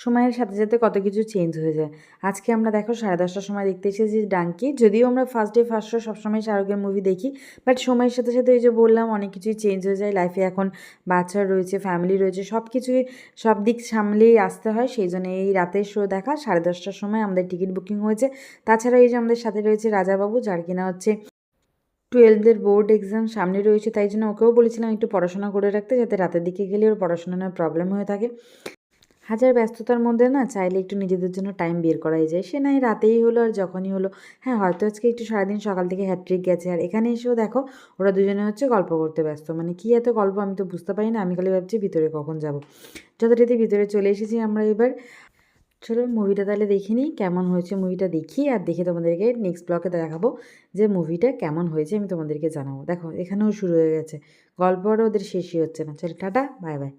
সময়ের সাথে সাথে কত কিছু চেঞ্জ হয়ে যায়। আজকে আমরা দেখো 10:30টার সময় দেখতে এসেছি ডাঙ্কি। যদিও আমরা ফার্স্ট ডে ফার্স্ট শো সবসময় শাহরুখের মুভি দেখি, বাট সময়ের সাথে সাথে এই যে বললাম অনেক কিছুই চেঞ্জ হয়ে যায় লাইফে। এখন বাচ্চা রয়েছে, ফ্যামিলি রয়েছে, সব কিছুই সব দিক সামলেই আসতে হয়। সেই জন্য এই রাতের শো দেখা 10:30টার সময় আমাদের টিকিট বুকিং হয়েছে। তাছাড়া এই যে আমাদের সাথে রয়েছে রাজাবাবু, যার কিনা হচ্ছে 12th বোর্ড এক্সাম সামনে রয়েছে, তাই জন্য ওকেও বলেছিলাম একটু পড়াশোনা করে রাখতে, যাতে রাতের দিকে গেলে ওর পড়াশোনা নেওয়ার প্রবলেম হয়ে থাকে। হাজার ব্যস্ততার মধ্যে না চাইলে একটু নিজেদের জন্য টাইম বের করাই যায়, সে নাই রাতেই হলো আর যখনই হলো। হ্যাঁ, হয়তো আজকে একটু সারাদিন সকাল থেকে হ্যাট্রিক গেছে, আর এখানে এসেও দেখো ওরা দুজনে হচ্ছে গল্প করতে ব্যস্ত। মানে কী এত গল্প আমি তো বুঝতে পারি না, আমি খালি ভাবছি ভিতরে কখন যাব। যথারীতি ভিতরে চলে এসেছি আমরা এবার। চলো মুভিটা তাহলে দেখে নিই, কেমন হয়েছে মুভিটা দেখি, আর দেখে তোমাদেরকে নেক্সট ব্লগে দেখাবো যে মুভিটা কেমন হয়েছে, আমি তোমাদেরকে জানাবো। দেখো এখানেও শুরু হয়ে গেছে গল্প, আর ওদের শেষই হচ্ছে না। চলো টাটা, বাই বাই।